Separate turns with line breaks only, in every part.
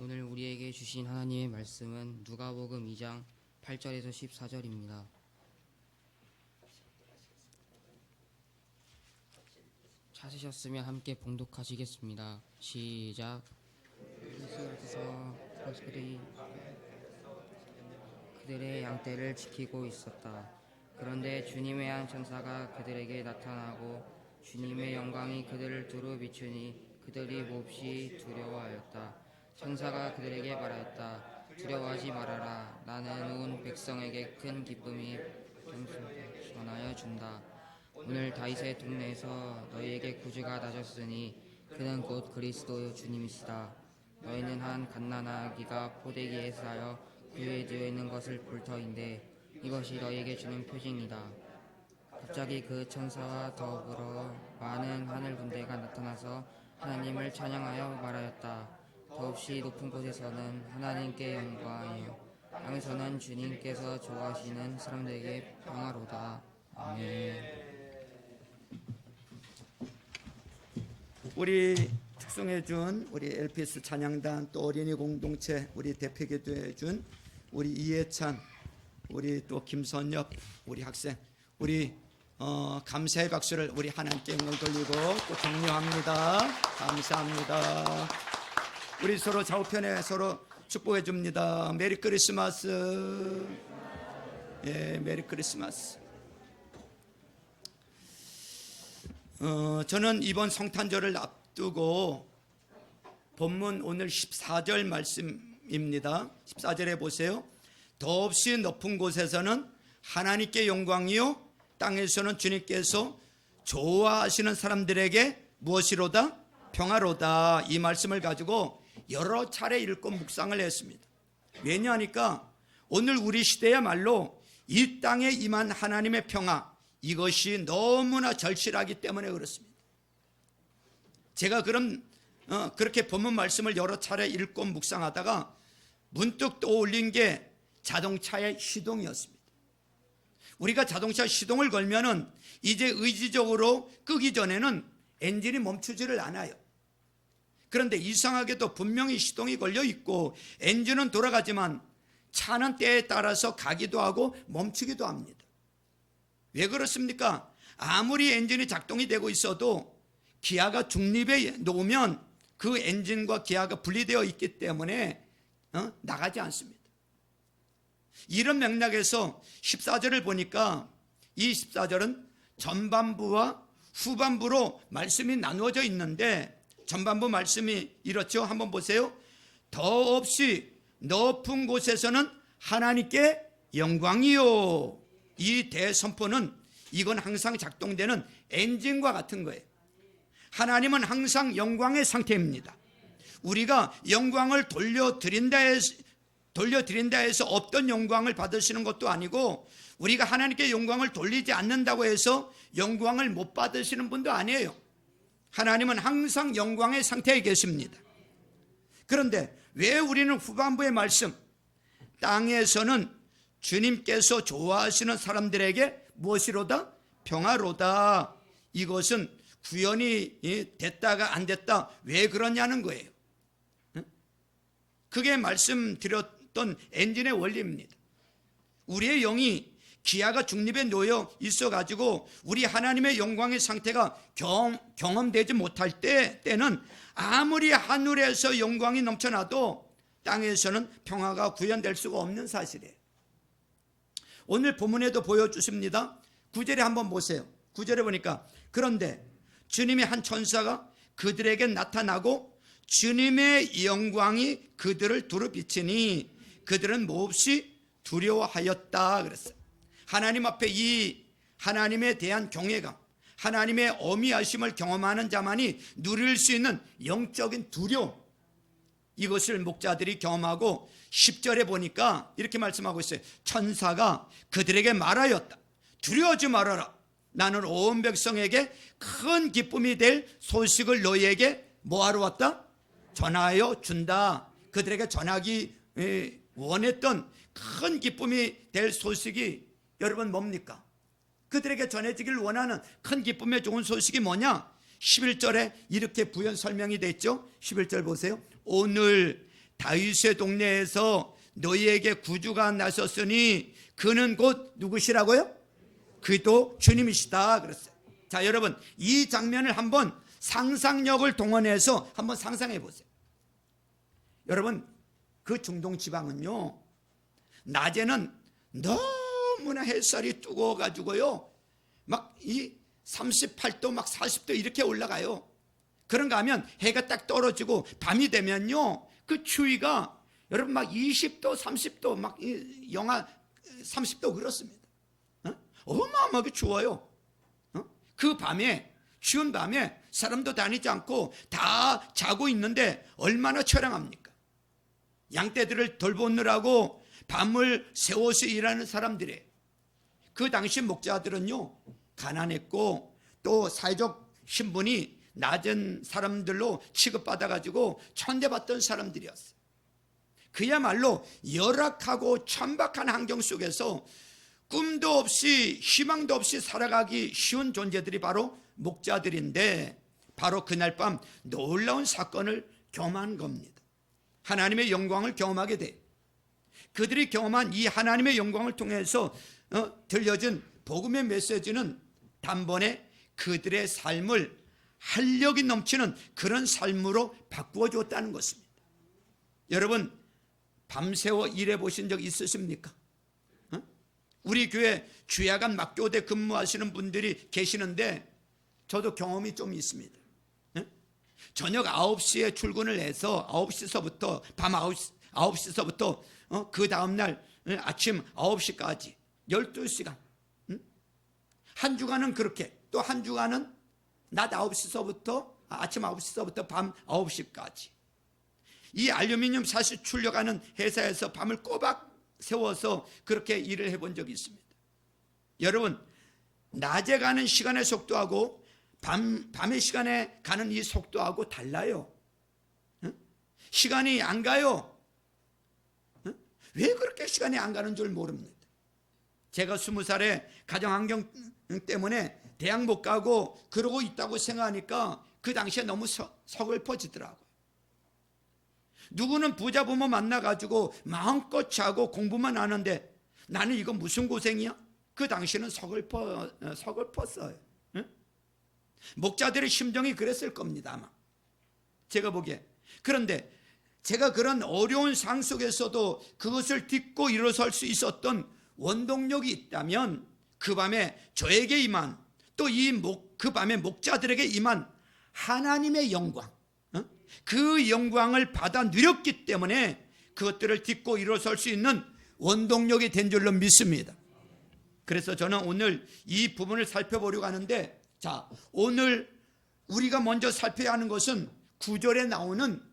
오늘 우리에게 주신 하나님의 말씀은 누가복음 2장 8절에서 14절입니다. 찾으셨으면 함께 봉독하시겠습니다. 시작. 예수께서 그들의 양떼를 지키고 있었다. 그런데 주님의 한 천사가 그들에게 나타나고 주님의 영광이 그들을 두루 비추니 그들이 몹시 두려워하였다. 천사가 그들에게 말하였다. 두려워하지 말아라. 나는 온 백성에게 큰 기쁨이 전하여 준다. 오늘 다윗의 동네에서 너희에게 구주가 나셨으니 그는 곧 그리스도 주님이시다. 너희는 한 갓난아기가 포대기에 쌓여 구유에 되어 있는 것을 볼 터인데 이것이 너희에게 주는 표징이다. 갑자기 그 천사와 더불어 많은 하늘 군대가 나타나서 하나님을 찬양하여 말하였다. 더없이 높은 곳에서는 하나님께 영광이요 땅에서는 주님께서 좋아하시는 사람들에게 평화로다. 아멘.
우리 축성해준 우리 LPS 찬양단 또 어린이 공동체 우리 대표기도 해준 우리 이해찬 우리 또 김선엽 우리 학생 우리 감사의 박수를 우리 하나님께 영광 돌리고 또 격려합니다. 감사합니다. 우리 서로 좌우편에 서로 축복해 줍니다. 메리 크리스마스. 예, 메리 크리스마스. 저는 이번 성탄절을 앞두고 본문 오늘 14절 말씀입니다. 14절에 보세요. 더없이 높은 곳에서는 하나님께 영광이요 땅에서는 주님께서 좋아하시는 사람들에게 무엇이로다? 평화로다. 이 말씀을 가지고 여러 차례 읽고 묵상을 했습니다. 왜냐하니까 오늘 우리 시대야말로 이 땅에 임한 하나님의 평화, 이것이 너무나 절실하기 때문에 그렇습니다. 제가 그렇게 본문 말씀을 여러 차례 읽고 묵상하다가 문득 떠올린 게 자동차의 시동이었습니다. 우리가 자동차 시동을 걸면은 이제 의지적으로 끄기 전에는 엔진이 멈추지를 않아요. 그런데 이상하게도 분명히 시동이 걸려 있고 엔진은 돌아가지만 차는 때에 따라서 가기도 하고 멈추기도 합니다. 왜 그렇습니까? 아무리 엔진이 작동이 되고 있어도 기아가 중립에 놓으면 그 엔진과 기아가 분리되어 있기 때문에 나가지 않습니다. 이런 맥락에서 14절을 보니까 이 14절은 전반부와 후반부로 말씀이 나누어져 있는데 전반부 말씀이 이렇죠. 한번 보세요. 더없이 높은 곳에서는 하나님께 영광이요. 이 대선포는 이건 항상 작동되는 엔진과 같은 거예요. 하나님은 항상 영광의 상태입니다. 우리가 영광을 돌려드린다 해서 없던 영광을 받으시는 것도 아니고 우리가 하나님께 영광을 돌리지 않는다고 해서 영광을 못 받으시는 분도 아니에요. 하나님은 항상 영광의 상태에 계십니다. 그런데 왜 우리는 후반부의 말씀 땅에서는 주님께서 좋아하시는 사람들에게 무엇이로다? 평화로다. 이것은 구현이 됐다가 안 됐다. 왜 그러냐는 거예요. 그게 말씀드렸던 엔진의 원리입니다. 우리의 영이 기아가 중립에 놓여 있어가지고 우리 하나님의 영광의 상태가 경험되지 못할 때는 아무리 하늘에서 영광이 넘쳐나도 땅에서는 평화가 구현될 수가 없는 사실이에요. 오늘 본문에도 보여주십니다. 9절에 한번 보세요. 9절에 보니까 그런데 주님의 한 천사가 그들에게 나타나고 주님의 영광이 그들을 두루 비치니 그들은 몹시 두려워하였다 그랬어요. 하나님 앞에 이 하나님에 대한 경외감, 하나님의 어미하심을 경험하는 자만이 누릴 수 있는 영적인 두려움, 이것을 목자들이 경험하고 10절에 보니까 이렇게 말씀하고 있어요. 천사가 그들에게 말하였다. 두려워하지 말아라. 나는 온 백성에게 큰 기쁨이 될 소식을 너희에게 뭐하러 왔다? 전하여 준다. 그들에게 전하기 원했던 큰 기쁨이 될 소식이 여러분 뭡니까? 그들에게 전해지길 원하는 큰 기쁨의 좋은 소식이 뭐냐? 11절에 이렇게 부연 설명이 됐죠. 11절 보세요. 오늘 다윗의 동네에서 너희에게 구주가 나섰으니 그는 곧 누구시라고요? 그도 주님이시다 그랬어요. 자, 여러분, 이 장면을 한번 상상력을 동원해서 한번 상상해 보세요. 여러분, 그 중동 지방은요, 낮에는 너무나 햇살이 뜨거워 가지고요, 막 이 38도 막 40도 이렇게 올라가요. 그런가 하면 해가 딱 떨어지고 밤이 되면요, 그 추위가 여러분 막 20도 30도 막 영하 30도 그렇습니다. 어마어마하게 추워요. 그 밤에, 추운 밤에 사람도 다니지 않고 다 자고 있는데 얼마나 처량합니까? 양떼들을 돌보느라고 밤을 새워서 일하는 사람들이에요. 그 당시 목자들은요, 가난했고 또 사회적 신분이 낮은 사람들로 취급받아가지고 천대받던 사람들이었어요. 그야말로 열악하고 천박한 환경 속에서 꿈도 없이 희망도 없이 살아가기 쉬운 존재들이 바로 목자들인데, 바로 그날 밤 놀라운 사건을 경험한 겁니다. 하나님의 영광을 경험하게 돼. 그들이 경험한 이 하나님의 영광을 통해서 들려준 복음의 메시지는 단번에 그들의 삶을 활력이 넘치는 그런 삶으로 바꾸어 줬다는 것입니다. 여러분, 밤새워 일해 보신 적 있으십니까? 우리 교회 주야간 막교대 근무하시는 분들이 계시는데 저도 경험이 좀 있습니다. 저녁 9시에 출근을 해서 9시서부터 밤 9시서부터 그 다음날 아침 9시까지 12시간, 한 주간은 그렇게, 또 한 주간은 낮 9시서부터 아침 9시서부터 밤 9시까지 이 알루미늄 샷이 출력하는 회사에서 밤을 꼬박 세워서 그렇게 일을 해본 적이 있습니다. 여러분, 낮에 가는 시간의 속도하고 밤의 시간에 가는 이 속도하고 달라요. 시간이 안 가요. 왜 그렇게 시간이 안 가는 줄 모릅니다. 제가 20살에 가정환경 때문에 대학 못 가고 그러고 있다고 생각하니까 그 당시에 너무 서글퍼지더라고요. 누구는 부자 부모 만나가지고 마음껏 자고 공부만 하는데 나는 이거 무슨 고생이야? 그 당시에는 서글펐어요. 응? 목자들의 심정이 그랬을 겁니다, 아마. 제가 보기에. 그런데 제가 그런 어려운 상황 속에서도 그것을 딛고 일어설 수 있었던 원동력이 있다면 그 밤에 저에게 임한, 또 그 밤에 목자들에게 임한 하나님의 영광, 그 영광을 받아 누렸기 때문에 그것들을 딛고 일어설 수 있는 원동력이 된 줄로 믿습니다. 그래서 저는 오늘 이 부분을 살펴보려고 하는데, 자, 오늘 우리가 먼저 살펴야 하는 것은 9절에 나오는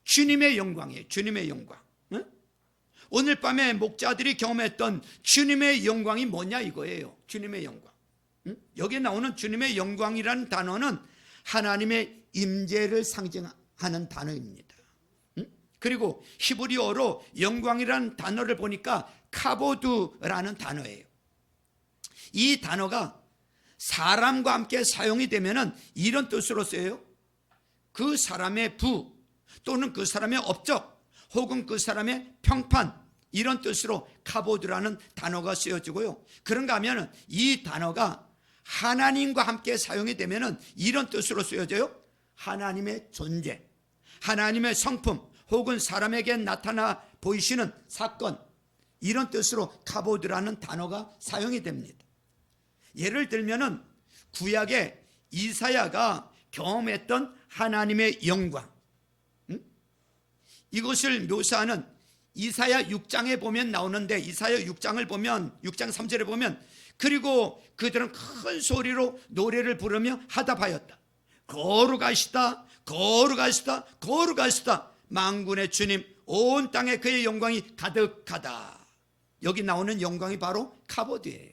주님의 영광이에요. 주님의 영광. 오늘 밤에 목자들이 경험했던 주님의 영광이 뭐냐 이거예요. 주님의 영광. 여기에 나오는 주님의 영광이라는 단어는 하나님의 임재를 상징하는 단어입니다. 그리고 히브리어로 영광이라는 단어를 보니까 카보드라는 단어예요. 이 단어가 사람과 함께 사용이 되면은 이런 뜻으로 쓰여요. 그 사람의 부 또는 그 사람의 업적 혹은 그 사람의 평판, 이런 뜻으로 카보드라는 단어가 쓰여지고요. 그런가 하면 이 단어가 하나님과 함께 사용이 되면은 이런 뜻으로 쓰여져요. 하나님의 존재, 하나님의 성품 혹은 사람에게 나타나 보이시는 사건, 이런 뜻으로 카보드라는 단어가 사용이 됩니다. 예를 들면은 구약의 이사야가 경험했던 하나님의 영광, 이것을 묘사하는 이사야 6장에 보면 나오는데, 이사야 6장을 보면 6장 3절에 보면, 그리고 그들은 큰 소리로 노래를 부르며 하답하였다. 거룩하시다, 거룩하시다, 거룩하시다. 만군의 주님, 온 땅에 그의 영광이 가득하다. 여기 나오는 영광이 바로 카보드예요.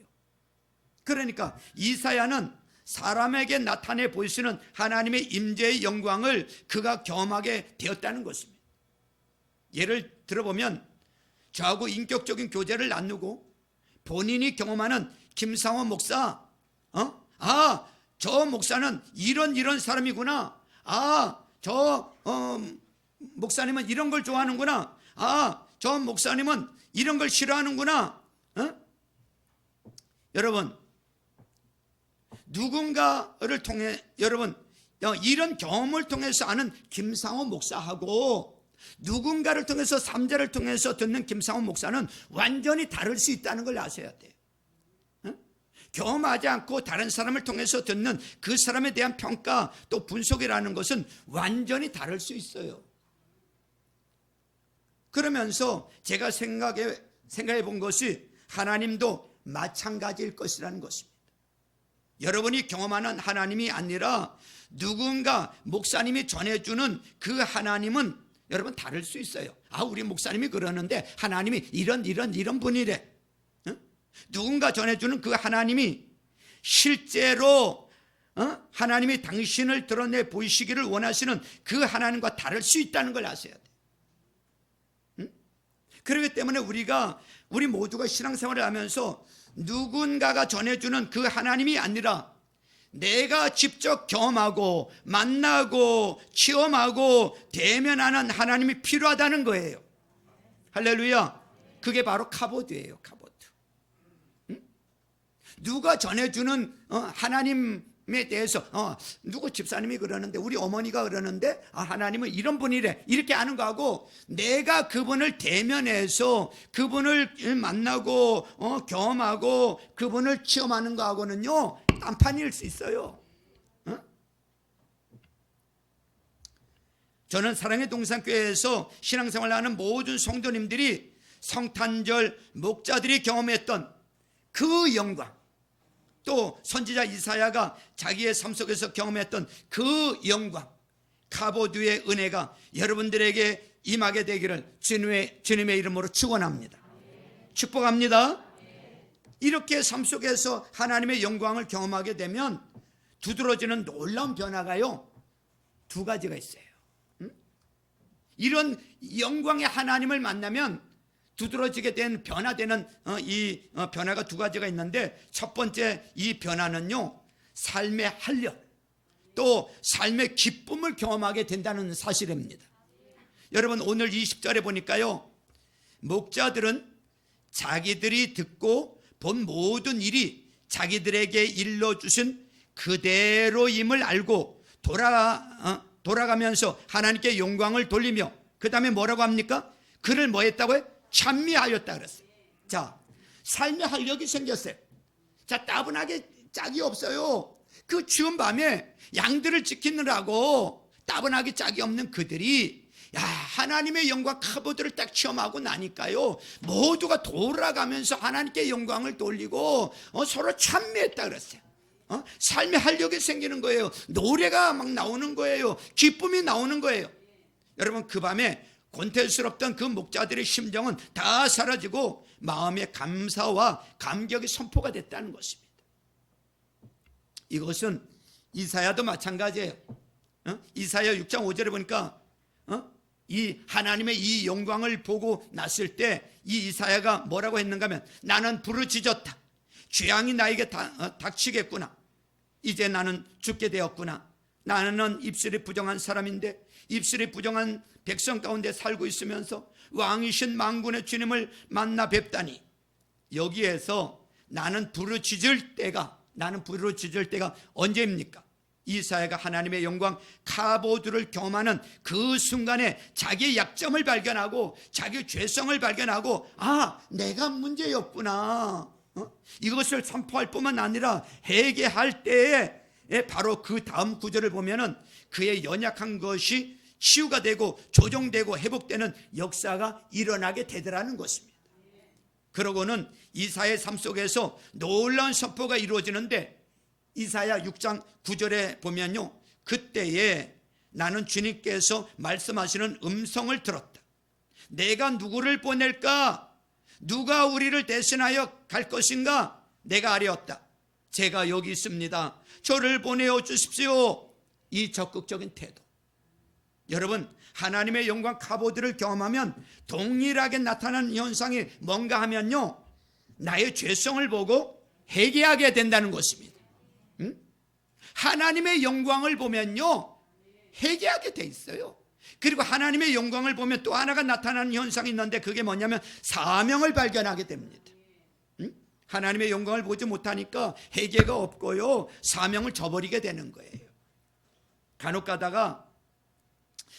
그러니까 이사야는 사람에게 나타내 보이시는 하나님의 임재의 영광을 그가 경험하게 되었다는 것입니다. 예를 들어보면 저하고 인격적인 교제를 나누고 본인이 경험하는 김상원 목사, 저 목사는 이런 사람이구나. 저 목사님은 이런 걸 좋아하는구나. 저 목사님은 이런 걸 싫어하는구나. 여러분, 누군가를 통해, 여러분, 이런 경험을 통해서 아는 김상호 목사하고 누군가를 통해서 삼자를 통해서 듣는 김상호 목사는 완전히 다를 수 있다는 걸 아셔야 돼요. 경험하지 않고 다른 사람을 통해서 듣는 그 사람에 대한 평가 또 분석이라는 것은 완전히 다를 수 있어요. 그러면서 제가 생각해 본 것이 하나님도 마찬가지일 것이라는 것입니다. 여러분이 경험하는 하나님이 아니라 누군가 목사님이 전해주는 그 하나님은 여러분 다를 수 있어요. 우리 목사님이 그러는데 하나님이 이런 분이래. 누군가 전해주는 그 하나님이 실제로 하나님이 당신을 드러내 보이시기를 원하시는 그 하나님과 다를 수 있다는 걸 아셔야 돼요. 그렇기 때문에 우리 모두가 신앙생활을 하면서 누군가가 전해주는 그 하나님이 아니라 내가 직접 경험하고 만나고 체험하고 대면하는 하나님이 필요하다는 거예요. 할렐루야. 그게 바로 카보드예요. 카보드. 누가 전해주는 하나님에 대해서 누구 집사님이 그러는데 우리 어머니가 그러는데 하나님은 이런 분이래 이렇게 아는 거하고 내가 그분을 대면해서 그분을 만나고 경험하고 그분을 체험하는 거하고는요 딴판일 수 있어요. 저는 사랑의 동산교회에서 신앙생활을 하는 모든 성도님들이 성탄절 목자들이 경험했던 그 영광, 또 선지자 이사야가 자기의 삶 속에서 경험했던 그 영광, 카보드의 은혜가 여러분들에게 임하게 되기를 주님의 이름으로 축원합니다. 축복합니다. 이렇게 삶 속에서 하나님의 영광을 경험하게 되면 두드러지는 놀라운 변화가요 두 가지가 있어요. 이런 영광의 하나님을 만나면 두드러지게 된 변화되는 이 변화가 두 가지가 있는데, 첫 번째 이 변화는요 삶의 활력 또 삶의 기쁨을 경험하게 된다는 사실입니다. 여러분 오늘 20절에 보니까요 목자들은 자기들이 듣고 본 모든 일이 자기들에게 일러주신 그대로임을 알고 돌아가면서 하나님께 영광을 돌리며, 그 다음에 뭐라고 합니까? 그를 뭐 했다고요? 찬미하였다 그랬어요. 자, 삶의 활력이 생겼어요. 자, 따분하게 짝이 없어요. 그 추운 밤에 양들을 지키느라고 따분하게 짝이 없는 그들이 하나님의 영광 카보드를 딱 체험하고 나니까요 모두가 돌아가면서 하나님께 영광을 돌리고 서로 찬미했다 그랬어요. 삶의 활력이 생기는 거예요. 노래가 막 나오는 거예요. 기쁨이 나오는 거예요. 여러분 그 밤에 권태스럽던 그 목자들의 심정은 다 사라지고 마음의 감사와 감격이 선포가 됐다는 것입니다. 이것은 이사야도 마찬가지예요. 이사야 6장 5절에 보니까 이 하나님의 이 영광을 보고 났을 때 이 이사야가 뭐라고 했는가 하면, 나는 부르짖었다. 재앙이 나에게 닥치겠구나. 이제 나는 죽게 되었구나. 나는 입술이 부정한 사람인데 입술이 부정한 백성 가운데 살고 있으면서 왕이신 만군의 주님을 만나 뵙다니. 여기에서 나는 부르짖을 때가 언제입니까? 이사야가 하나님의 영광 카보드를 경험하는 그 순간에 자기의 약점을 발견하고 자기의 죄성을 발견하고 내가 문제였구나. 이것을 선포할 뿐만 아니라 회개할 때에 바로 그 다음 구절을 보면은 그의 연약한 것이 치유가 되고 조정되고 회복되는 역사가 일어나게 되더라는 것입니다. 그러고는 이사야의 삶 속에서 놀라운 선포가 이루어지는데, 이사야 6장 9절에 보면요, 그때에 나는 주님께서 말씀하시는 음성을 들었다. 내가 누구를 보낼까? 누가 우리를 대신하여 갈 것인가? 내가 아뢰었다. 제가 여기 있습니다. 저를 보내어 주십시오. 이 적극적인 태도. 여러분 하나님의 영광 카보드를 경험하면 동일하게 나타나는 현상이 뭔가 하면요, 나의 죄성을 보고 회개하게 된다는 것입니다. 하나님의 영광을 보면요 회개하게 돼 있어요. 그리고 하나님의 영광을 보면 또 하나가 나타나는 현상이 있는데 그게 뭐냐면 사명을 발견하게 됩니다. 하나님의 영광을 보지 못하니까 회개가 없고요, 사명을 저버리게 되는 거예요. 간혹 가다가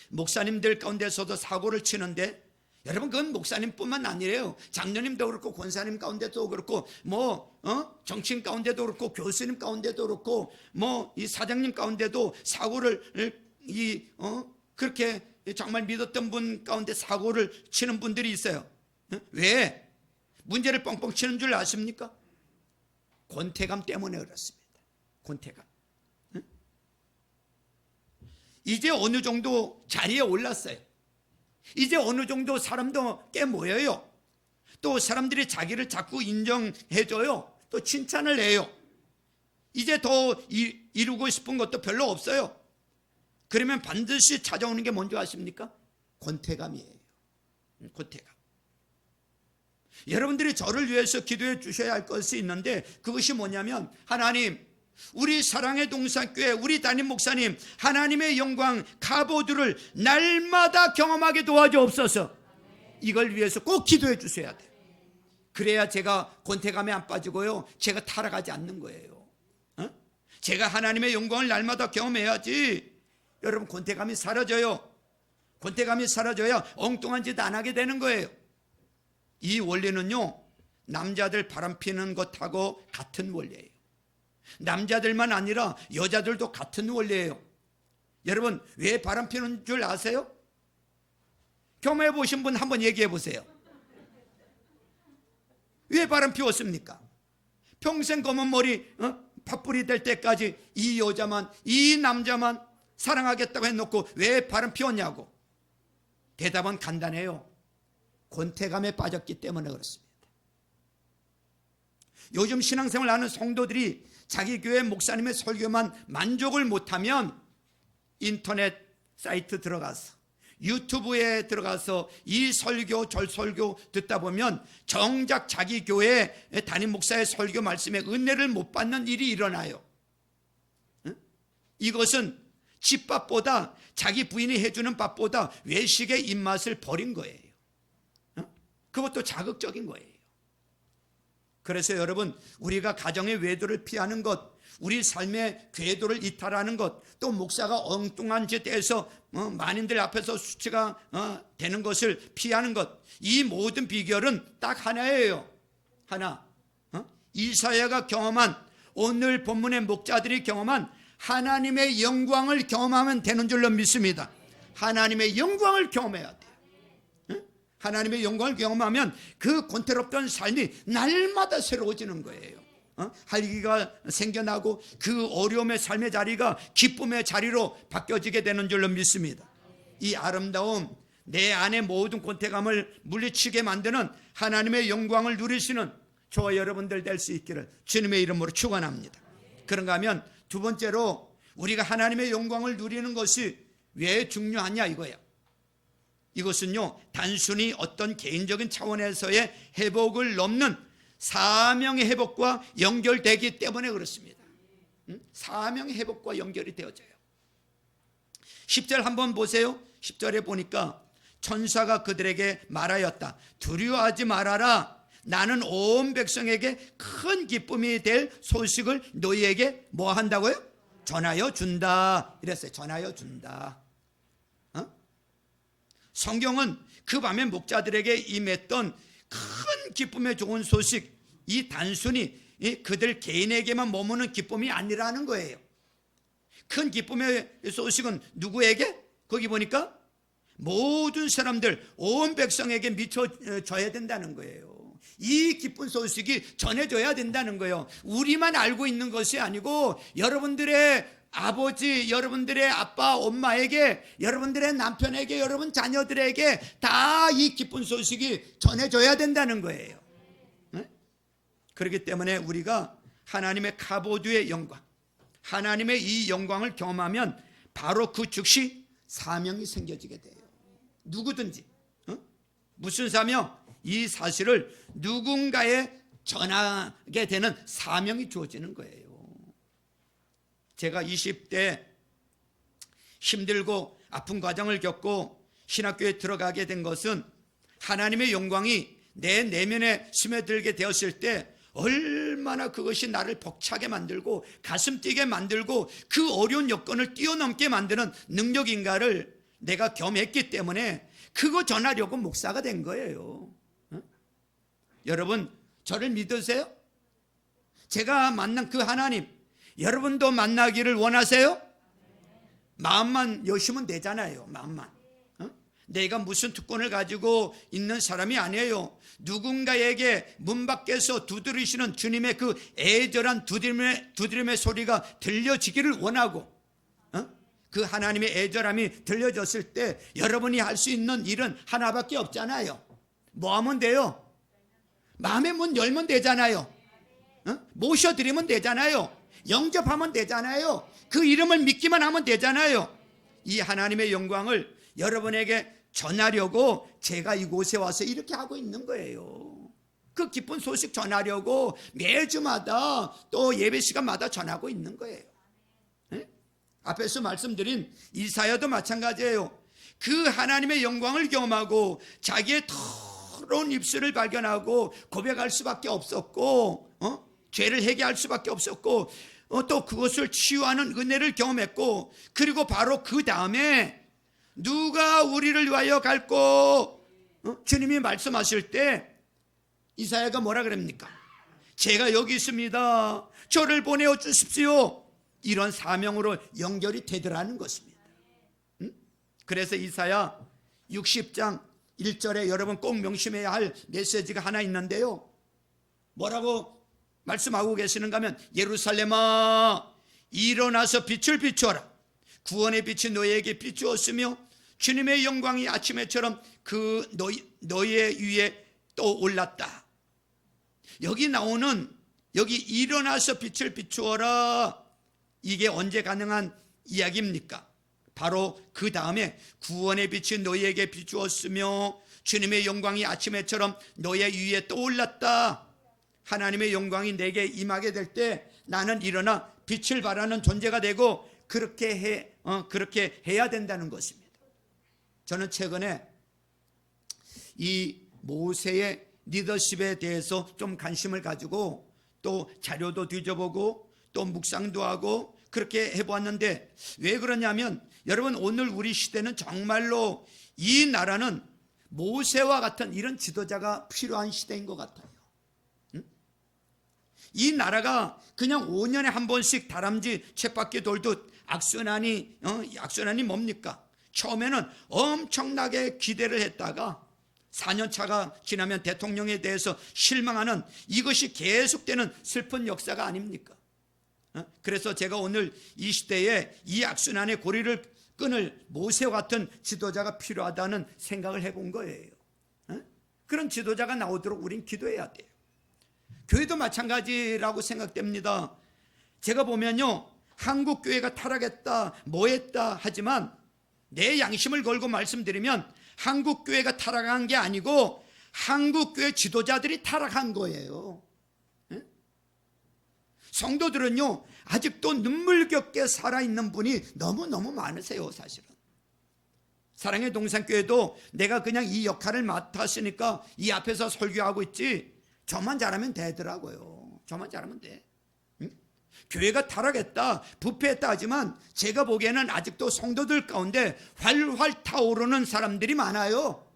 목사님들 가운데서도 사고를 치는데, 여러분 그건 목사님뿐만 아니래요. 장로님도 그렇고 권사님 가운데도 그렇고 정치인 가운데도 그렇고 교수님 가운데도 그렇고 이 사장님 가운데도 사고를 그렇게 정말 믿었던 분 가운데 사고를 치는 분들이 있어요. 왜? 문제를 뻥뻥 치는 줄 아십니까? 권태감 때문에 그렇습니다. 권태감. 이제 어느 정도 자리에 올랐어요. 이제 어느 정도 사람도 꽤 모여요. 또 사람들이 자기를 자꾸 인정해줘요. 또 칭찬을 해요. 이제 더 이루고 싶은 것도 별로 없어요. 그러면 반드시 찾아오는 게 뭔지 아십니까? 권태감이에요. 권태감. 여러분들이 저를 위해서 기도해 주셔야 할 것이 있는데, 그것이 뭐냐면, 하나님, 우리 사랑의 동산교회 우리 담임 목사님 하나님의 영광 카보드를 날마다 경험하게 도와주옵소서. 이걸 위해서 꼭 기도해 주셔야 돼요. 그래야 제가 권태감에 안 빠지고요, 제가 타락하지 않는 거예요. 제가 하나님의 영광을 날마다 경험해야지 여러분 권태감이 사라져요. 권태감이 사라져야 엉뚱한 짓 안 하게 되는 거예요. 이 원리는요, 남자들 바람피는 것하고 같은 원리예요. 남자들만 아니라 여자들도 같은 원리예요. 여러분 왜 바람피는 줄 아세요? 경험해 보신 분 한번 얘기해 보세요. 왜 바람피웠습니까? 평생 검은 머리 팥불이 될 때까지 이 여자만, 이 남자만 사랑하겠다고 해놓고 왜 바람피웠냐고. 대답은 간단해요. 권태감에 빠졌기 때문에 그렇습니다. 요즘 신앙생활 하는 성도들이 자기 교회 목사님의 설교만 만족을 못하면 인터넷 사이트 들어가서 유튜브에 들어가서 이 설교 저 설교 듣다 보면 정작 자기 교회 담임 목사의 설교 말씀에 은혜를 못 받는 일이 일어나요. 이것은 집밥보다, 자기 부인이 해주는 밥보다 외식의 입맛을 버린 거예요. 그것도 자극적인 거예요. 그래서 여러분, 우리가 가정의 외도를 피하는 것, 우리 삶의 궤도를 이탈하는 것, 또 목사가 엉뚱한 짓에서 만인들 앞에서 수치가 되는 것을 피하는 것, 이 모든 비결은 딱 하나예요. 하나. 이사야가 경험한, 오늘 본문의 목자들이 경험한 하나님의 영광을 경험하면 되는 줄로 믿습니다. 하나님의 영광을 경험해야 돼요. 하나님의 영광을 경험하면 그 권태롭던 삶이 날마다 새로워지는 거예요. 활기가 생겨나고 그 어려움의 삶의 자리가 기쁨의 자리로 바뀌어지게 되는 줄로 믿습니다. 이 아름다움, 내 안의 모든 권태감을 물리치게 만드는 하나님의 영광을 누리시는 저와 여러분들 될 수 있기를 주님의 이름으로 축원합니다. 그런가 하면 두 번째로, 우리가 하나님의 영광을 누리는 것이 왜 중요하냐 이거예요. 이것은요, 단순히 어떤 개인적인 차원에서의 회복을 넘는 사명의 회복과 연결되기 때문에 그렇습니다. 사명의 회복과 연결이 되어져요. 10절 한번 보세요. 10절에 보니까 천사가 그들에게 말하였다. 두려워하지 말아라. 나는 온 백성에게 큰 기쁨이 될 소식을 너희에게 뭐 한다고요? 전하여 준다. 이랬어요. 전하여 준다. 성경은 그 밤에 목자들에게 임했던 큰 기쁨의 좋은 소식, 이 단순히 그들 개인에게만 머무는 기쁨이 아니라는 거예요. 큰 기쁨의 소식은 누구에게? 거기 보니까 모든 사람들, 온 백성에게 미쳐져야 된다는 거예요. 이 기쁜 소식이 전해져야 된다는 거예요. 우리만 알고 있는 것이 아니고 여러분들의 아버지, 여러분들의 아빠, 엄마에게, 여러분들의 남편에게, 여러분 자녀들에게 다 이 기쁜 소식이 전해져야 된다는 거예요. 그렇기 때문에 우리가 하나님의 카보드의 영광, 하나님의 이 영광을 경험하면 바로 그 즉시 사명이 생겨지게 돼요. 누구든지. 무슨 사명? 이 사실을 누군가에 전하게 되는 사명이 주어지는 거예요. 제가 20대 힘들고 아픈 과정을 겪고 신학교에 들어가게 된 것은 하나님의 영광이 내 내면에 스며들게 되었을 때 얼마나 그것이 나를 벅차게 만들고 가슴 뛰게 만들고 그 어려운 여건을 뛰어넘게 만드는 능력인가를 내가 경험했기 때문에 그거 전하려고 목사가 된 거예요. 여러분, 저를 믿으세요? 제가 만난 그 하나님, 여러분도 만나기를 원하세요? 마음만 여시면 되잖아요. 마음만. 내가 무슨 특권을 가지고 있는 사람이 아니에요. 누군가에게 문 밖에서 두드리시는 주님의 그 애절한 두드림의 소리가 들려지기를 원하고, 그 하나님의 애절함이 들려졌을 때 여러분이 할 수 있는 일은 하나밖에 없잖아요. 뭐 하면 돼요? 마음의 문 열면 되잖아요. 모셔드리면 되잖아요. 영접하면 되잖아요. 그 이름을 믿기만 하면 되잖아요. 이 하나님의 영광을 여러분에게 전하려고 제가 이곳에 와서 이렇게 하고 있는 거예요. 그 기쁜 소식 전하려고 매주마다 또 예배 시간마다 전하고 있는 거예요. 앞에서 말씀드린 이사야도 마찬가지예요. 그 하나님의 영광을 경험하고 자기의 더러운 입술을 발견하고 고백할 수밖에 없었고, 죄를 회개할 수밖에 없었고, 또 그것을 치유하는 은혜를 경험했고, 그리고 바로 그 다음에 누가 우리를 위하여 갈고, 주님이 말씀하실 때 이사야가 뭐라 그럽니까? 제가 여기 있습니다. 저를 보내어 주십시오. 이런 사명으로 연결이 되더라는 것입니다. 그래서 이사야 60장 1절에 여러분 꼭 명심해야 할 메시지가 하나 있는데요. 뭐라고 말씀하고 계시는가 하면, 예루살렘아 일어나서 빛을 비추어라. 구원의 빛이 너희에게 비추었으며 주님의 영광이 아침에처럼 그 너희의 위에 또 올랐다. 여기 나오는, 여기 일어나서 빛을 비추어라, 이게 언제 가능한 이야기입니까? 바로 그 다음에 구원의 빛이 너희에게 비추었으며 주님의 영광이 아침에처럼 너희의 위에 또 올랐다. 하나님의 영광이 내게 임하게 될 때 나는 일어나 빛을 발하는 존재가 되고 그렇게 해야 된다는 것입니다. 저는 최근에 이 모세의 리더십에 대해서 좀 관심을 가지고 또 자료도 뒤져보고 또 묵상도 하고 그렇게 해보았는데, 왜 그러냐면 여러분, 오늘 우리 시대는 정말로 이 나라는 모세와 같은 이런 지도자가 필요한 시대인 것 같아요. 이 나라가 그냥 5년에 한 번씩 다람쥐 쳇바퀴 돌듯 악순환이 뭡니까? 처음에는 엄청나게 기대를 했다가 4년 차가 지나면 대통령에 대해서 실망하는, 이것이 계속되는 슬픈 역사가 아닙니까? 그래서 제가 오늘 이 시대에 이 악순환의 고리를 끊을 모세와 같은 지도자가 필요하다는 생각을 해본 거예요. 그런 지도자가 나오도록 우린 기도해야 돼요. 교회도 마찬가지라고 생각됩니다. 제가 보면요, 한국 교회가 타락했다, 뭐했다 하지만 내 양심을 걸고 말씀드리면 한국 교회가 타락한 게 아니고 한국 교회 지도자들이 타락한 거예요. 성도들은요, 아직도 눈물겹게 살아있는 분이 너무너무 많으세요. 사실은 사랑의 동산교회도 내가 그냥 이 역할을 맡았으니까 이 앞에서 설교하고 있지, 저만 잘하면 되더라고요. 저만 잘하면 돼. 교회가 타락했다, 부패했다 하지만 제가 보기에는 아직도 성도들 가운데 활활 타오르는 사람들이 많아요.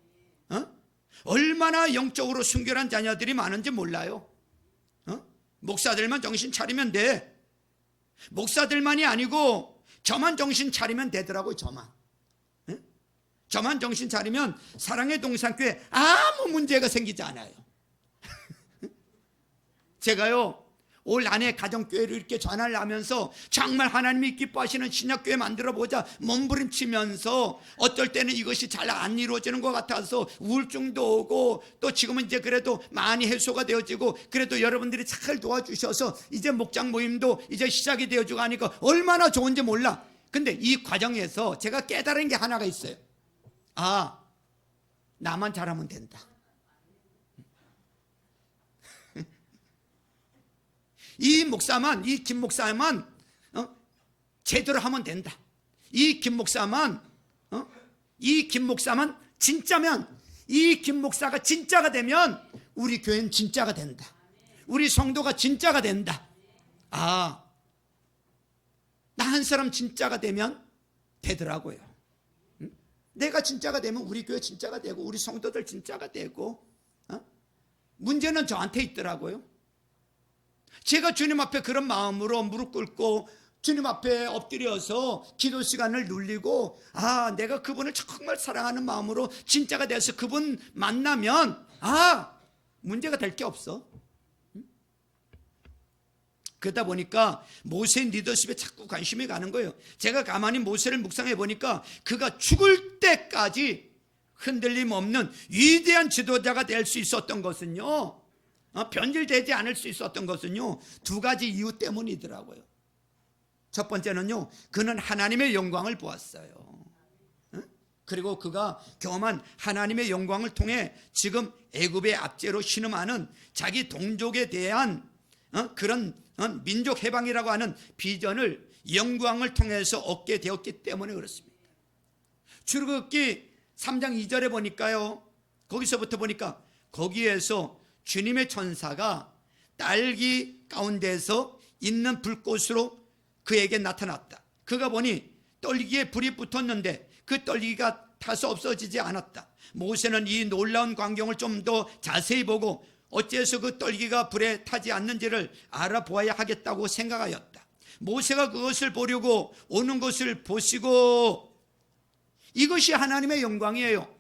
얼마나 영적으로 순결한 자녀들이 많은지 몰라요. 목사들만 정신 차리면 돼. 목사들만이 아니고 저만 정신 차리면 되더라고요. 저만 정신 차리면 사랑의 동산교회 아무 문제가 생기지 않아요. 제가요, 올 한해 가정교회를 이렇게 전화를 하면서 정말 하나님이 기뻐하시는 신약교회 만들어보자 몸부림치면서 어떨 때는 이것이 잘 안 이루어지는 것 같아서 우울증도 오고, 또 지금은 이제 그래도 많이 해소가 되어지고, 그래도 여러분들이 잘 도와주셔서 이제 목장 모임도 이제 시작이 되어지고 하니까 얼마나 좋은지 몰라. 근데 이 과정에서 제가 깨달은 게 하나가 있어요. 아, 나만 잘하면 된다. 이 목사만, 이 김 목사만 제대로 하면 된다. 이 김 목사만 이 김 목사만 진짜면, 이 김 목사가 진짜가 되면 우리 교회는 진짜가 된다. 우리 성도가 진짜가 된다. 나 한 사람 진짜가 되면 되더라고요. 내가 진짜가 되면 우리 교회 진짜가 되고 우리 성도들 진짜가 되고, 문제는 저한테 있더라고요. 제가 주님 앞에 그런 마음으로 무릎 꿇고 주님 앞에 엎드려서 기도 시간을 누리고, 내가 그분을 정말 사랑하는 마음으로 진짜가 돼서 그분 만나면 문제가 될 게 없어. 그러다 보니까 모세의 리더십에 자꾸 관심이 가는 거예요. 제가 가만히 모세를 묵상해 보니까 그가 죽을 때까지 흔들림 없는 위대한 지도자가 될 수 있었던 것은요, 변질되지 않을 수 있었던 것은요, 두 가지 이유 때문이더라고요. 첫 번째는요, 그는 하나님의 영광을 보았어요. 그리고 그가 경험한 하나님의 영광을 통해 지금 애굽의 압제로 신음하는 자기 동족에 대한 그런 민족 해방이라고 하는 비전을 영광을 통해서 얻게 되었기 때문에 그렇습니다. 출애굽기 3장 2절에 보니까요, 거기서부터 보니까 거기에서 주님의 천사가 딸기 가운데서 있는 불꽃으로 그에게 나타났다. 그가 보니 떨기에 불이 붙었는데 그 떨기가 타서 없어지지 않았다. 모세는 이 놀라운 광경을 좀 더 자세히 보고 어째서 그 떨기가 불에 타지 않는지를 알아보아야 하겠다고 생각하였다. 모세가 그것을 보려고 오는 것을 보시고, 이것이 하나님의 영광이에요.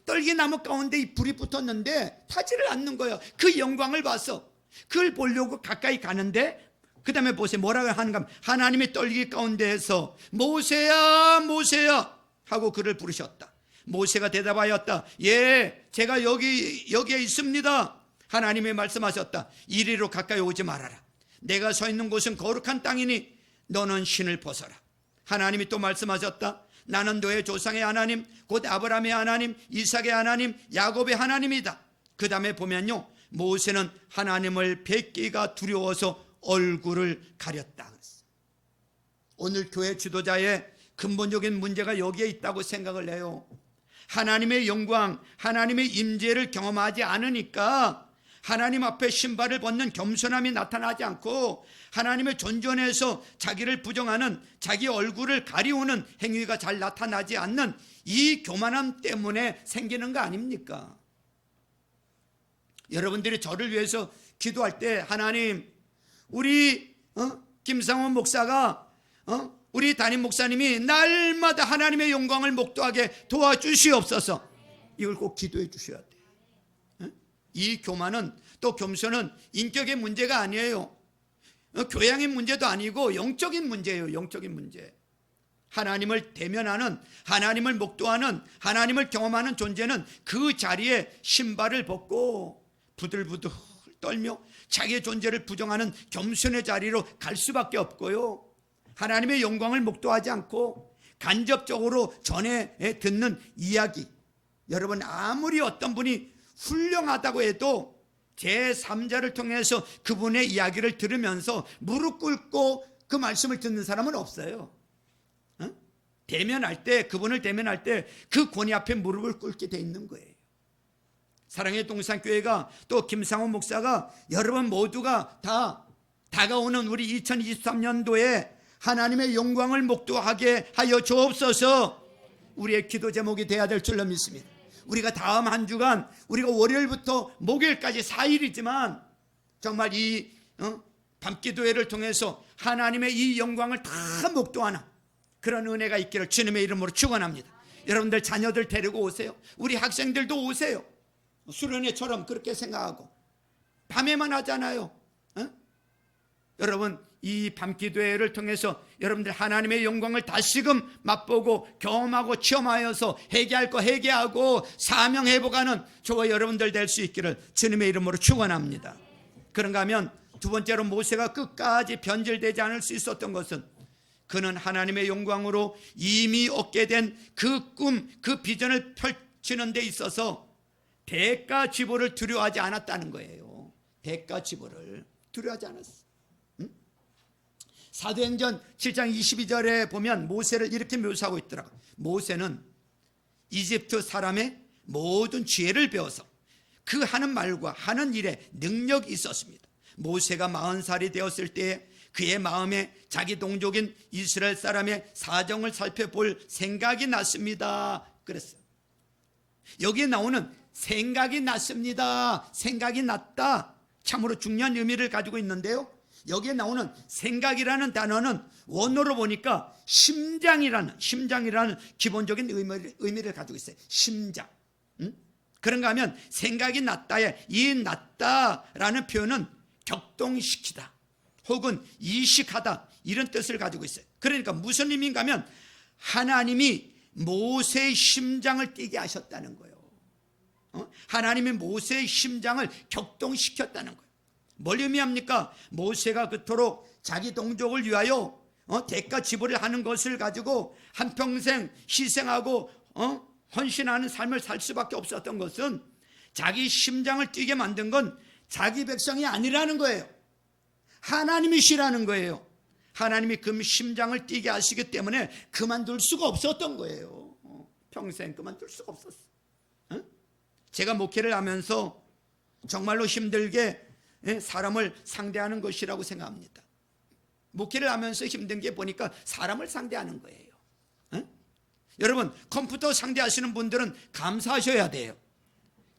떨기나무 가운데 이 불이 붙었는데 타지를 않는 거예요. 그 영광을 봐서 그걸 보려고 가까이 가는데, 그 다음에 보세요. 뭐라고 하는가 하면, 하나님의 떨기 가운데에서 모세야 모세야 하고 그를 부르셨다. 모세가 대답하였다. 예, 제가 여기에 있습니다. 하나님이 말씀하셨다. 이리로 가까이 오지 말아라. 내가 서 있는 곳은 거룩한 땅이니 너는 신을 벗어라. 하나님이 또 말씀하셨다. 나는 너의 조상의 하나님, 곧 아브라함의 하나님, 이삭의 하나님, 야곱의 하나님이다. 그 다음에 보면요, 모세는 하나님을 뵙기가 두려워서 얼굴을 가렸다. 오늘 교회 지도자의 근본적인 문제가 여기에 있다고 생각을 해요. 하나님의 영광, 하나님의 임재를 경험하지 않으니까 하나님 앞에 신발을 벗는 겸손함이 나타나지 않고, 하나님의 존전에서 자기를 부정하는, 자기 얼굴을 가리우는 행위가 잘 나타나지 않는 이 교만함 때문에 생기는 거 아닙니까? 여러분들이 저를 위해서 기도할 때, 하나님, 우리 김상원 목사가 우리 담임 목사님이 날마다 하나님의 영광을 목도하게 도와주시옵소서. 이걸 꼭 기도해 주셔야 돼요. 이 교만은, 또 겸손은 인격의 문제가 아니에요. 교양의 문제도 아니고 영적인 문제예요. 영적인 문제. 하나님을 대면하는, 하나님을 목도하는, 하나님을 경험하는 존재는 그 자리에 신발을 벗고 부들부들 떨며 자기의 존재를 부정하는 겸손의 자리로 갈 수밖에 없고요. 하나님의 영광을 목도하지 않고 간접적으로 전해 듣는 이야기, 여러분, 아무리 어떤 분이 훌륭하다고 해도 제3자를 통해서 그분의 이야기를 들으면서 무릎 꿇고 그 말씀을 듣는 사람은 없어요. 대면할 때, 그분을 대면할 때 그 권위 앞에 무릎을 꿇게 돼 있는 거예요. 사랑의 동산교회가, 또 김상원 목사가, 여러분 모두가 다 다가오는 우리 2023년도에 하나님의 영광을 목도하게 하여 주옵소서. 우리의 기도 제목이 되어야 될 줄로 믿습니다. 우리가 다음 한 주간, 우리가 월요일부터 목요일까지 4일이지만 정말 이 밤기도회를 통해서 하나님의 이 영광을 다 목도하는 그런 은혜가 있기를 주님의 이름으로 축원합니다. 여러분들 자녀들 데리고 오세요. 우리 학생들도 오세요. 수련회처럼 그렇게 생각하고 밤에만 하잖아요. 여러분, 이 밤기도회를 통해서 여러분들 하나님의 영광을 다시금 맛보고 경험하고 체험하여서 회개할 거 회개하고 사명 회복하는 저와 여러분들 될 수 있기를 주님의 이름으로 축원합니다. 그런가 하면 두 번째로, 모세가 끝까지 변질되지 않을 수 있었던 것은 그는 하나님의 영광으로 이미 얻게 된 그 꿈, 그 비전을 펼치는 데 있어서 대가 지보를 두려워하지 않았다는 거예요. 대가 지보를 두려워하지 않았어. 사도행전 7장 22절에 보면 모세를 이렇게 묘사하고 있더라고요. 모세는 이집트 사람의 모든 지혜를 배워서 그 하는 말과 하는 일에 능력이 있었습니다. 모세가 40살이 되었을 때에 그의 마음에 자기 동족인 이스라엘 사람의 사정을 살펴볼 생각이 났습니다. 그랬어요. 여기에 나오는 생각이 났습니다. 생각이 났다. 참으로 중요한 의미를 가지고 있는데요. 여기에 나오는 생각이라는 단어는 원어로 보니까 심장이라는 기본적인 의미를 가지고 있어요. 심장. 그런가 하면 생각이 났다에 이 났다라는 표현은 격동시키다 혹은 이식하다 이런 뜻을 가지고 있어요. 그러니까 무슨 의미인가 하면 하나님이 모세의 심장을 뛰게 하셨다는 거예요. 하나님이 모세의 심장을 격동시켰다는 거예요. 뭘 의미합니까? 모세가 그토록 자기 동족을 위하여 대가 지불을 하는 것을 가지고 한평생 희생하고 헌신하는 삶을 살 수밖에 없었던 것은 자기 심장을 뛰게 만든 건 자기 백성이 아니라는 거예요. 하나님이시라는 거예요. 하나님이 그 심장을 뛰게 하시기 때문에 그만둘 수가 없었던 거예요. 평생 그만둘 수가 없었어. 제가 목회를 하면서 정말로 힘들게 사람을 상대하는 것이라고 생각합니다. 목회를 하면서 힘든 게 보니까 사람을 상대하는 거예요. 여러분, 컴퓨터 상대하시는 분들은 감사하셔야 돼요.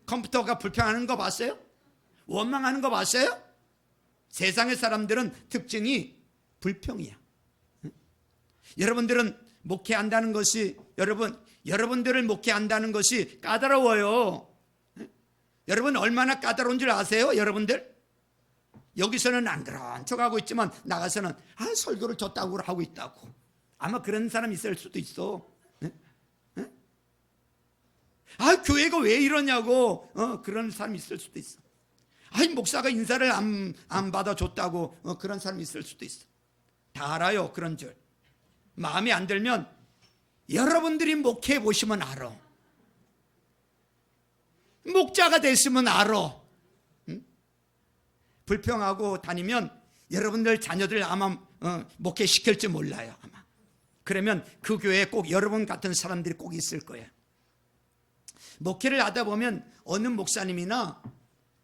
컴퓨터가 불평하는 거 봤어요? 원망하는 거 봤어요? 세상의 사람들은 특징이 불평이야. 여러분들은 목회한다는 것이 여러분들을 목회한다는 것이 까다로워요. 여러분 얼마나 까다로운 줄 아세요? 여러분들 여기서는 안 그런 척하고 있지만 나가서는 설교를 줬다고 하고 있다고. 아마 그런 사람 있을 수도 있어. 교회가 왜 이러냐고 그런 사람 있을 수도 있어. 목사가 인사를 안 받아줬다고 그런 사람 있을 수도 있어. 다 알아요. 그런 줄. 마음에 안 들면 여러분들이 목회해 보시면 알아. 목자가 됐으면 알아. 불평하고 다니면 여러분들 자녀들 아마 목회시킬지 몰라요. 아마. 그러면 그 교회에 꼭 여러분 같은 사람들이 꼭 있을 거예요. 목회를 하다 보면 어느 목사님이나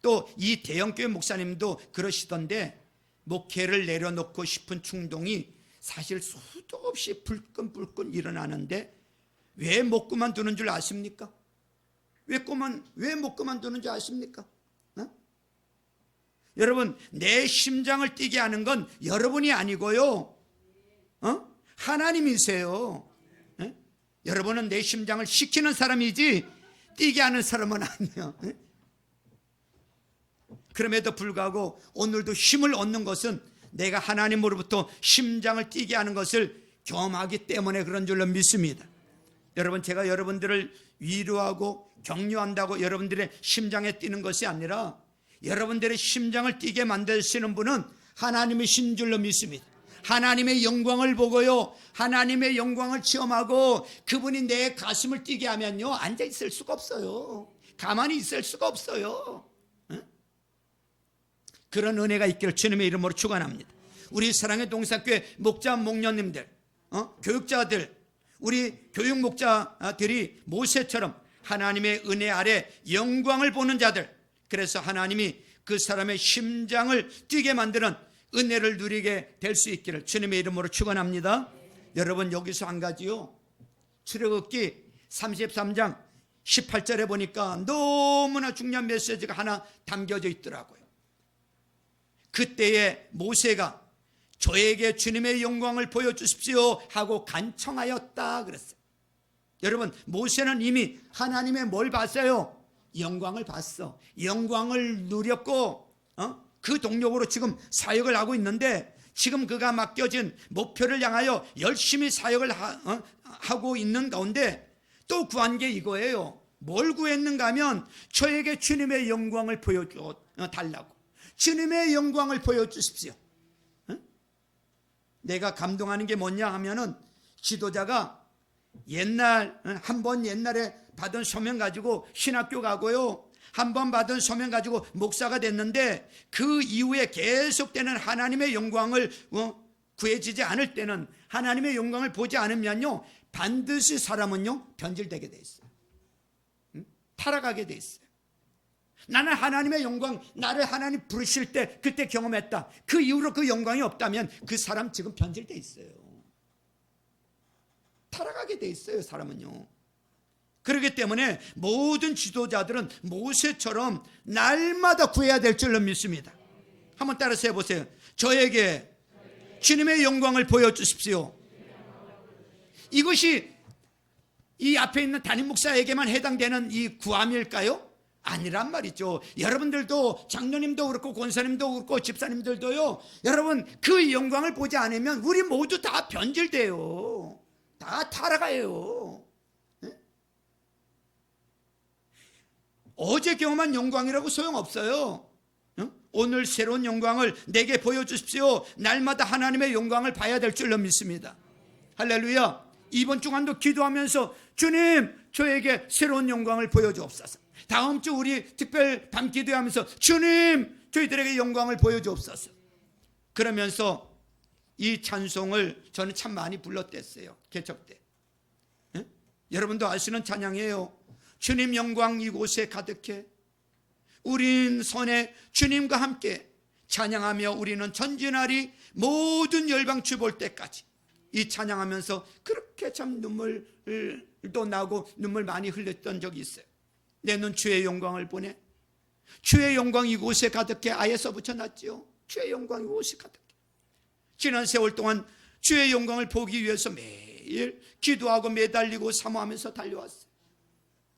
또 이 대형교회 목사님도 그러시던데 목회를 내려놓고 싶은 충동이 사실 수도 없이 불끈불끈 일어나는데 왜 못 그만두는 줄 아십니까? 왜 못 그만두는 줄 아십니까? 여러분, 내 심장을 뛰게 하는 건 여러분이 아니고요. 하나님이세요. 여러분은 내 심장을 시키는 사람이지 뛰게 하는 사람은 아니에요. 그럼에도 불구하고 오늘도 힘을 얻는 것은 내가 하나님으로부터 심장을 뛰게 하는 것을 경험하기 때문에 그런 줄로 믿습니다. 여러분, 제가 여러분들을 위로하고 격려한다고 여러분들의 심장에 뛰는 것이 아니라 여러분들의 심장을 뛰게 만드시는 분은 하나님이신 줄로 믿습니다. 하나님의 영광을 보고요, 하나님의 영광을 체험하고 그분이 내 가슴을 뛰게 하면요, 앉아있을 수가 없어요. 가만히 있을 수가 없어요. 그런 은혜가 있기를 주님의 이름으로 축원합니다. 우리 사랑의 동산교회 목자 목녀님들, 교육자들, 우리 교육 목자들이 모세처럼 하나님의 은혜 아래 영광을 보는 자들, 그래서 하나님이 그 사람의 심장을 뛰게 만드는 은혜를 누리게 될 수 있기를 주님의 이름으로 축원합니다. 여러분, 여기서 한 가지요, 출애굽기 33장 18절에 보니까 너무나 중요한 메시지가 하나 담겨져 있더라고요. 그때에 모세가 저에게 주님의 영광을 보여주십시오 하고 간청하였다 그랬어요. 여러분, 모세는 이미 하나님의 뭘 봤어요? 영광을 봤어. 영광을 누렸고 그 동력으로 지금 사역을 하고 있는데, 지금 그가 맡겨진 목표를 향하여 열심히 사역을 하고 있는 가운데 또 구한 게 이거예요. 뭘 구했는가 하면 저에게 주님의 영광을 보여줘 달라고. 주님의 영광을 보여주십시오. 내가 감동하는 게 뭐냐 하면은, 지도자가 한 번 옛날에 받은 소명 가지고 신학교 가고요, 한 번 받은 소명 가지고 목사가 됐는데 그 이후에 계속되는 하나님의 영광을 구해지지 않을 때는, 하나님의 영광을 보지 않으면요, 반드시 사람은요 변질되게 돼 있어요. 타락하게 돼 있어요. 나는 하나님의 영광, 나를 하나님 부르실 때 그때 경험했다. 그 이후로 그 영광이 없다면 그 사람 지금 변질돼 있어요. 타락하게 돼 있어요, 사람은요. 그렇기 때문에 모든 지도자들은 모세처럼 날마다 구해야 될 줄로 믿습니다. 한번 따라서 해보세요. 저에게 주님의 영광을 보여주십시오. 이것이 이 앞에 있는 담임 목사에게만 해당되는 이 구함일까요? 아니란 말이죠. 여러분들도, 장로님도 그렇고 권사님도 그렇고 집사님들도요, 여러분 그 영광을 보지 않으면 우리 모두 다 변질돼요. 다 타락해요. 어제 경험한 영광이라고 소용없어요. 오늘 새로운 영광을 내게 보여주십시오. 날마다 하나님의 영광을 봐야 될 줄로 믿습니다. 할렐루야. 이번 주간도 기도하면서 주님, 저에게 새로운 영광을 보여주옵소서. 다음 주 우리 특별 밤 기도하면서 주님, 저희들에게 영광을 보여주옵소서. 그러면서 이 찬송을 저는 참 많이 불렀댔어요, 개척 때. 여러분도 아시는 찬양이에요. 주님 영광 이곳에 가득해 우린 선에 주님과 함께 찬양하며 우리는 전진하리 모든 열방주 볼 때까지. 이 찬양하면서 그렇게 참 눈물도 나고 눈물 많이 흘렸던 적이 있어요. 내 눈 주의 영광을 보내. 주의 영광 이곳에 가득해. 아예 써붙여놨지요. 주의 영광 이곳에 가득해. 지난 세월 동안 주의 영광을 보기 위해서 매일 기도하고 매달리고 사모하면서 달려왔어요.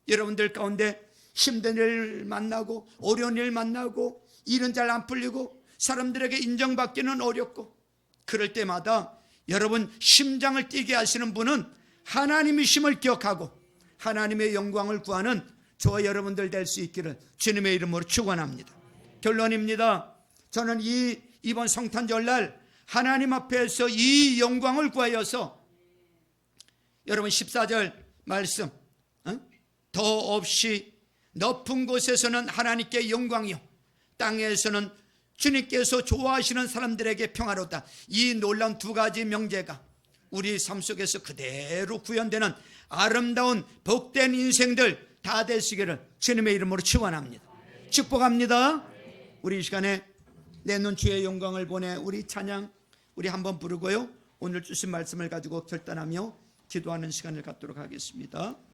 여러분들 가운데 힘든 일 만나고 어려운 일 만나고 일은 잘 안 풀리고 사람들에게 인정받기는 어렵고 그럴 때마다 여러분 심장을 뛰게 하시는 분은 하나님이심을 기억하고 하나님의 영광을 구하는 저와 여러분들 될 수 있기를 주님의 이름으로 축원합니다. 결론입니다. 저는 이번 성탄절날 하나님 앞에서 이 영광을 구하여서 여러분 14절 말씀, 더 없이 높은 곳에서는 하나님께 영광이요 땅에서는 주님께서 좋아하시는 사람들에게 평화로다. 이 놀라운 두 가지 명제가 우리 삶 속에서 그대로 구현되는 아름다운 복된 인생들 다 되시기를 주님의 이름으로 축원합니다. 축복합니다. 우리 이 시간에 내 눈 주의 영광을 보내 우리 찬양 우리 한번 부르고요, 오늘 주신 말씀을 가지고 결단하며 기도하는 시간을 갖도록 하겠습니다.